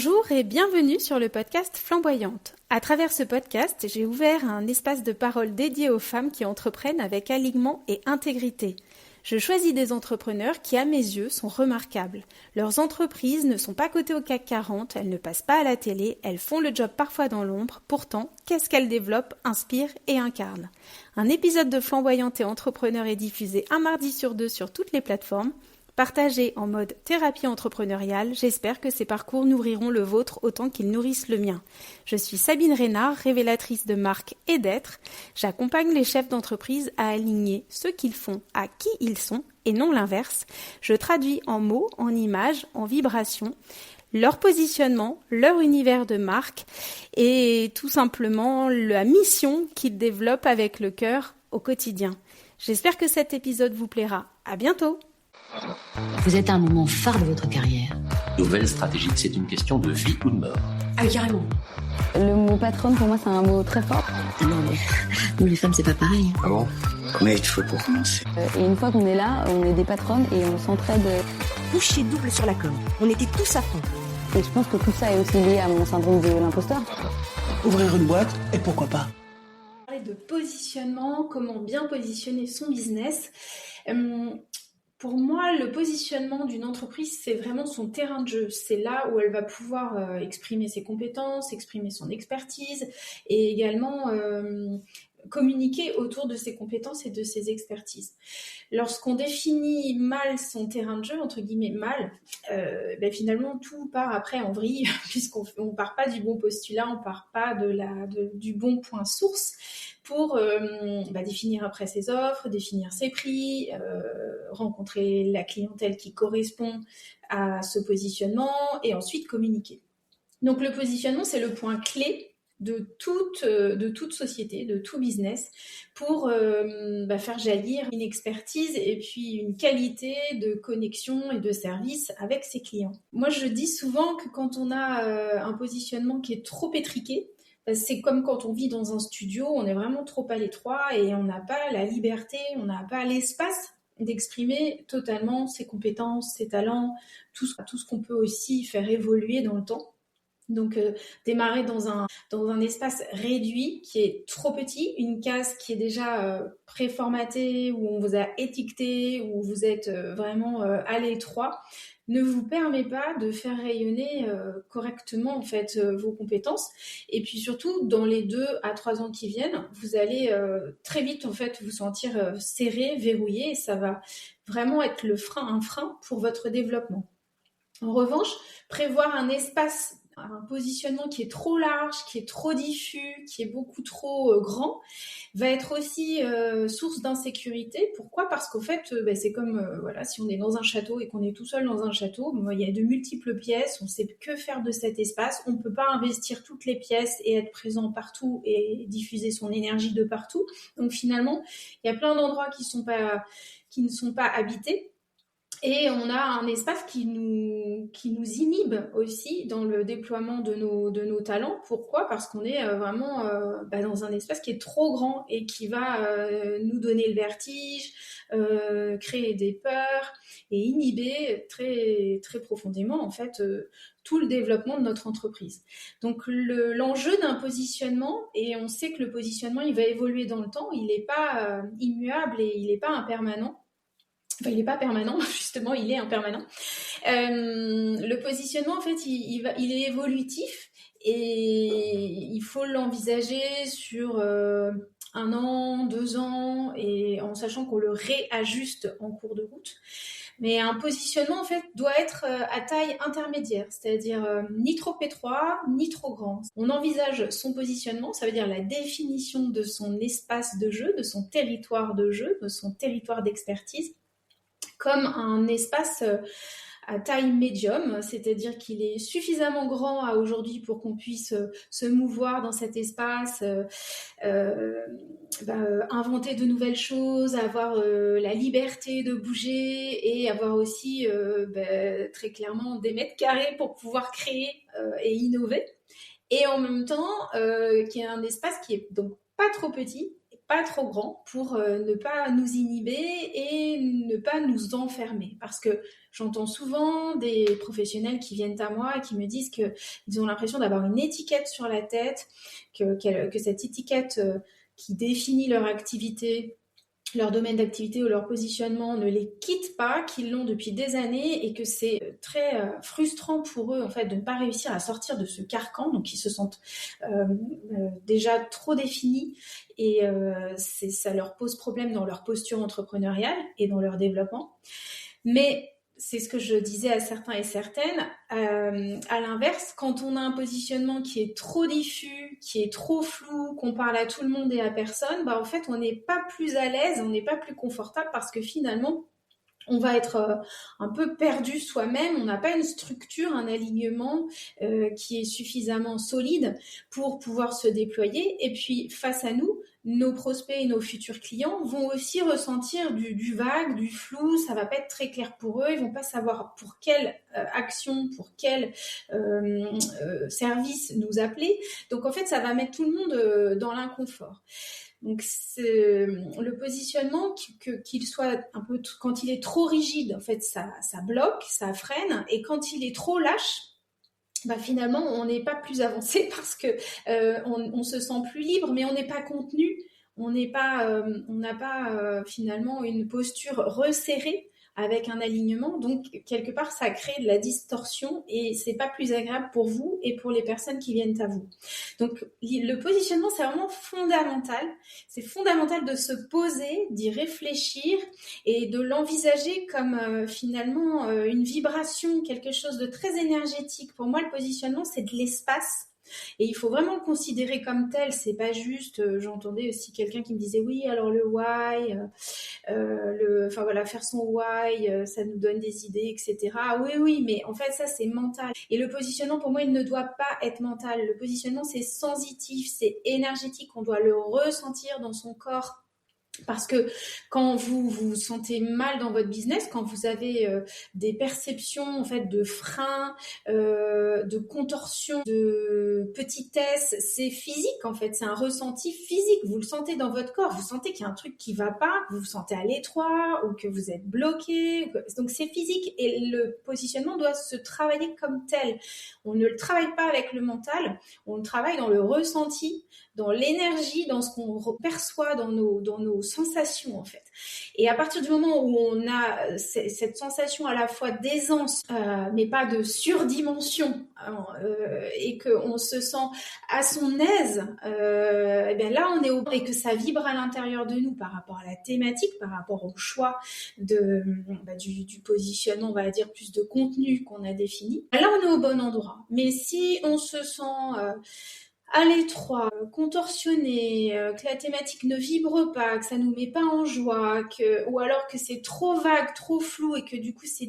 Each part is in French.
Bonjour et bienvenue sur le podcast Flamboyante. À travers ce podcast, j'ai ouvert un espace de parole dédié aux femmes qui entreprennent avec alignement et intégrité. Je choisis des entrepreneurs qui, à mes yeux, sont remarquables. Leurs entreprises ne sont pas cotées au CAC 40, elles ne passent pas à la télé, elles font le job parfois dans l'ombre. Pourtant, qu'est-ce qu'elles développent, inspirent et incarnent ? Un épisode de Flamboyante et Entrepreneur est diffusé un mardi sur deux sur toutes les plateformes. Partagés en mode thérapie entrepreneuriale, j'espère que ces parcours nourriront le vôtre autant qu'ils nourrissent le mien. Je suis Sabine Reynard, révélatrice de marque et d'être. J'accompagne les chefs d'entreprise à aligner ce qu'ils font à qui ils sont et non l'inverse. Je traduis en mots, en images, en vibrations, leur positionnement, leur univers de marque et tout simplement la mission qu'ils développent avec le cœur au quotidien. J'espère que cet épisode vous plaira. À bientôt! Vous êtes à un moment phare de votre carrière. Nouvelle stratégie, c'est une question de vie ou de mort. Ah oui, carrément. Le mot patronne, pour moi, c'est un mot très fort. Non, mais nous, les femmes, c'est pas pareil. Ah bon? Combien il te faut pour commencer? Et une fois qu'on est là, on est des patronnes et on s'entraide. Boucher double sur la com. On était tous à fond. Et je pense que tout ça est aussi lié à mon syndrome de l'imposteur. Ouvrir une boîte, et pourquoi pas? Parler de positionnement, comment bien positionner son business. Pour moi, le positionnement d'une entreprise, c'est vraiment son terrain de jeu. C'est là où elle va pouvoir exprimer ses compétences, exprimer son expertise et également communiquer autour de ses compétences et de ses expertises. Lorsqu'on définit mal son terrain de jeu, entre guillemets mal, finalement tout part après en vrille puisqu'on ne part pas du bon postulat, on part pas du bon point source pour définir après ses offres, définir ses prix, rencontrer la clientèle qui correspond à ce positionnement et ensuite communiquer. Donc le positionnement, c'est le point clé de toute société, de tout business pour faire jaillir une expertise et puis une qualité de connexion et de service avec ses clients. Moi, je dis souvent que quand on a un positionnement qui est trop étriqué, c'est comme quand on vit dans un studio, on est vraiment trop à l'étroit et on n'a pas la liberté, on n'a pas l'espace d'exprimer totalement ses compétences, ses talents, tout ce qu'on peut aussi faire évoluer dans le temps. Donc démarrer dans un espace réduit qui est trop petit, une case qui est déjà préformatée, où on vous a étiqueté, où vous êtes vraiment à l'étroit, ne vous permet pas de faire rayonner correctement en fait vos compétences. Et puis surtout, dans les 2 à 3 ans qui viennent, vous allez très vite en fait vous sentir serré, verrouillé, et ça va vraiment être un frein pour votre développement. En revanche, prévoir un positionnement qui est trop large, qui est trop diffus, qui est beaucoup trop grand, va être aussi source d'insécurité. Pourquoi ? Parce qu'au fait, c'est comme si on est dans un château et qu'on est tout seul dans un château, il y a de multiples pièces, on ne sait que faire de cet espace, on ne peut pas investir toutes les pièces et être présent partout et diffuser son énergie de partout. Donc finalement, il y a plein d'endroits qui ne sont pas habités. Et on a un espace qui nous inhibe aussi dans le déploiement de nos talents. Pourquoi ? Parce qu'on est vraiment dans un espace qui est trop grand et qui va nous donner le vertige, créer des peurs et inhiber très, très profondément en fait tout le développement de notre entreprise. Donc l'enjeu d'un positionnement, et on sait que le positionnement il va évoluer dans le temps, il n'est pas immuable et il n'est pas impermanent. Enfin, il n'est pas permanent, justement, il est impermanent. Le positionnement, en fait, il est évolutif et il faut l'envisager sur 1 an, 2 ans, et en sachant qu'on le réajuste en cours de route. Mais un positionnement, en fait, doit être à taille intermédiaire, c'est-à-dire ni trop étroit, ni trop grand. On envisage son positionnement, ça veut dire la définition de son espace de jeu, de son territoire de jeu, de son territoire d'expertise, comme un espace à taille médium, c'est-à-dire qu'il est suffisamment grand aujourd'hui pour qu'on puisse se mouvoir dans cet espace, inventer de nouvelles choses, avoir la liberté de bouger et avoir aussi très clairement des mètres carrés pour pouvoir créer et innover. Et en même temps, qui est un espace qui est donc pas trop petit, pas trop grand pour ne pas nous inhiber et ne pas nous enfermer. Parce que j'entends souvent des professionnels qui viennent à moi et qui me disent qu'ils ont l'impression d'avoir une étiquette sur la tête, que cette étiquette qui définit leur activité, leur domaine d'activité ou leur positionnement ne les quitte pas, qu'ils l'ont depuis des années et que c'est très frustrant pour eux en fait de ne pas réussir à sortir de ce carcan, donc ils se sentent déjà trop définis et ça leur pose problème dans leur posture entrepreneuriale et dans leur développement. Mais c'est ce que je disais à certains et certaines. À l'inverse, quand on a un positionnement qui est trop diffus, qui est trop flou, qu'on parle à tout le monde et à personne, en fait, on n'est pas plus à l'aise, on n'est pas plus confortable parce que finalement, on va être un peu perdu soi-même, on n'a pas une structure, un alignement qui est suffisamment solide pour pouvoir se déployer. Et puis, face à nous, nos prospects et nos futurs clients vont aussi ressentir du vague, du flou, ça va pas être très clair pour eux, ils vont pas savoir pour quelle action, pour quel service nous appeler. Donc en fait, ça va mettre tout le monde dans l'inconfort. Donc le positionnement, qu'il soit un peu, quand il est trop rigide, en fait, ça bloque, ça freine, et quand il est trop lâche, finalement, on n'est pas plus avancé parce que on se sent plus libre, mais on n'est pas contenu, on n'a pas finalement une posture resserrée avec un alignement. Donc, quelque part, ça crée de la distorsion et c'est pas plus agréable pour vous et pour les personnes qui viennent à vous. Donc, le positionnement, c'est vraiment fondamental. C'est fondamental de se poser, d'y réfléchir et de l'envisager comme finalement une vibration, quelque chose de très énergétique. Pour moi, le positionnement, c'est de l'espace. Et il faut vraiment le considérer comme tel, c'est pas juste, j'entendais aussi quelqu'un qui me disait oui, alors le why, faire son why, ça nous donne des idées, etc. Oui, mais en fait ça c'est mental. Et le positionnement pour moi il ne doit pas être mental. Le positionnement c'est sensitif, c'est énergétique, on doit le ressentir dans son corps. Parce que quand vous vous sentez mal dans votre business, quand vous avez des perceptions en fait de frein, de contorsion, de petitesse, c'est physique en fait, c'est un ressenti physique. Vous le sentez dans votre corps, vous sentez qu'il y a un truc qui va pas, vous vous sentez à l'étroit ou que vous êtes bloqué. Donc c'est physique et le positionnement doit se travailler comme tel. On ne le travaille pas avec le mental, on le travaille dans le ressenti, dans l'énergie, dans ce qu'on perçoit, dans nos sensations en fait. Et à partir du moment où on a cette sensation à la fois d'aisance, mais pas de surdimension, et qu'on se sent à son aise, et bien là on est et que ça vibre à l'intérieur de nous par rapport à la thématique, par rapport au choix du positionnement, on va dire plus de contenu qu'on a défini. Là on est au bon endroit. Mais si on se sent à l'étroit, contorsionné, que la thématique ne vibre pas, que ça nous met pas en joie, ou alors que c'est trop vague, trop flou et que du coup c'est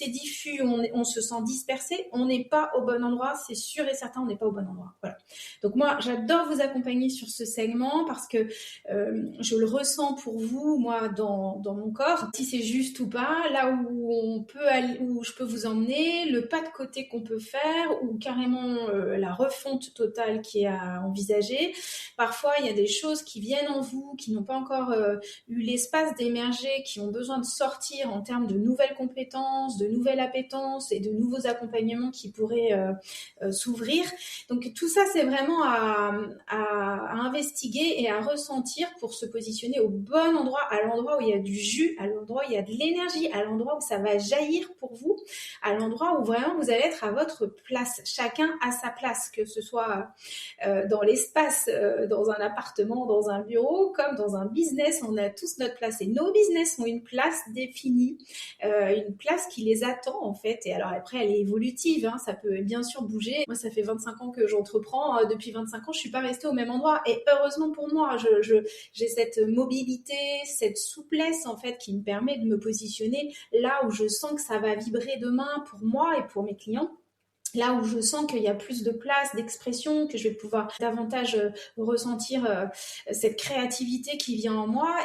diffus, on se sent dispersé, on n'est pas au bon endroit, c'est sûr et certain, on n'est pas au bon endroit. Voilà. Donc moi, j'adore vous accompagner sur ce segment parce que je le ressens pour vous, moi, dans mon corps. Si c'est juste ou pas, là où on peut aller, où je peux vous emmener, le pas de côté qu'on peut faire, ou carrément la refonte totale qui est à envisager. Parfois, il y a des choses qui viennent en vous, qui n'ont pas encore eu l'espace d'émerger, qui ont besoin de sortir en termes de nouvelles compétences, de nouvelles appétences et de nouveaux accompagnements qui pourraient s'ouvrir. Donc tout ça, c'est vraiment à investiguer et à ressentir pour se positionner au bon endroit, à l'endroit où il y a du jus, à l'endroit où il y a de l'énergie, à l'endroit où ça va jaillir pour vous, à l'endroit où vraiment vous allez être à votre place. Chacun à sa place, que ce soit dans l'espace, dans un appartement, dans un bureau, comme dans un business, on a tous notre place et nos business ont une place définie, une place qui les attend en fait. Et alors après, elle est évolutive, hein, ça peut bien sûr bouger. Moi, ça fait 25 ans que j'entreprends. Depuis 25 ans, je suis pas restée au même endroit. Et heureusement pour moi, j'ai cette mobilité, cette souplesse en fait qui me permet de me positionner là où je sens que ça va vibrer demain pour moi et pour mes clients. Là où je sens qu'il y a plus de place d'expression, que je vais pouvoir davantage ressentir cette créativité qui vient en moi.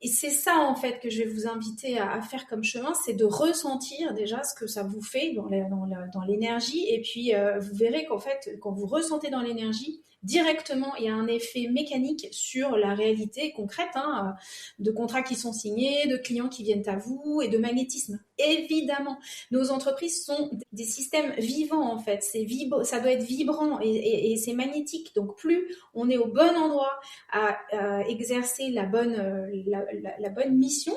Et c'est ça, en fait, que je vais vous inviter à faire comme chemin, c'est de ressentir déjà ce que ça vous fait dans l'énergie. Et puis, vous verrez qu'en fait, quand vous ressentez dans l'énergie, directement, il y a un effet mécanique sur la réalité concrète, de contrats qui sont signés, de clients qui viennent à vous et de magnétisme. Évidemment, nos entreprises sont des systèmes vivants en fait. Ça doit être vibrant et c'est magnétique. Donc plus on est au bon endroit à exercer la bonne mission,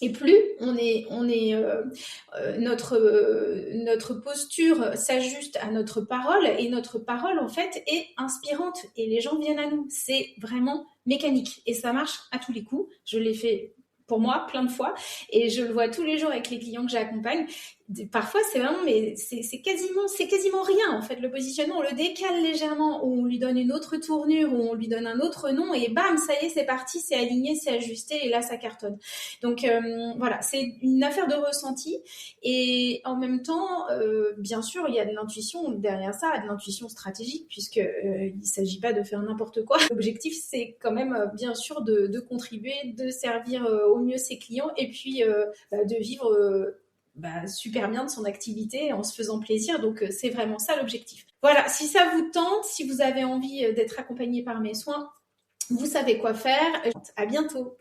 et plus notre posture s'ajuste à notre parole, et notre parole en fait est inspirante et les gens viennent à nous. C'est vraiment mécanique et ça marche à tous les coups. Je l'ai fait pour moi plein de fois et je le vois tous les jours avec les clients que j'accompagne. Parfois c'est vraiment, mais c'est quasiment rien en fait. Le positionnement, on le décale légèrement, ou on lui donne une autre tournure, ou on lui donne un autre nom, et bam, ça y est, c'est parti, c'est aligné, c'est ajusté, et là ça cartonne. Donc voilà, c'est une affaire de ressenti, et en même temps, bien sûr, il y a de l'intuition derrière ça, de l'intuition stratégique, puisque il s'agit pas de faire n'importe quoi. L'objectif, c'est quand même bien sûr de contribuer, de servir au mieux ses clients, et puis de vivre super bien de son activité en se faisant plaisir. Donc c'est vraiment ça l'objectif. Voilà, si ça vous tente, si vous avez envie d'être accompagné par mes soins, vous savez quoi faire. À bientôt.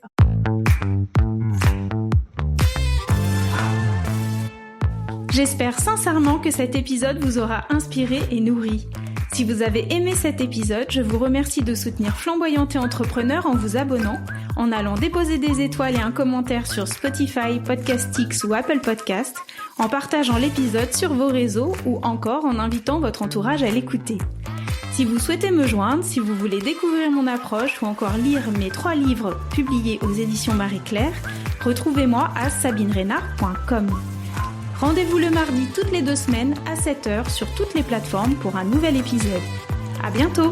J'espère sincèrement que cet épisode vous aura inspiré et nourri. Si vous avez aimé cet épisode, je vous remercie de soutenir Flamboyante et Entrepreneur en vous abonnant, en allant déposer des étoiles et un commentaire sur Spotify, Podcastix ou Apple Podcast, en partageant l'épisode sur vos réseaux ou encore en invitant votre entourage à l'écouter. Si vous souhaitez me joindre, si vous voulez découvrir mon approche ou encore lire mes 3 livres publiés aux éditions Marie-Claire, retrouvez-moi à sabinerenard.com. Rendez-vous le mardi toutes les 2 semaines à 7h sur toutes les plateformes pour un nouvel épisode. À bientôt!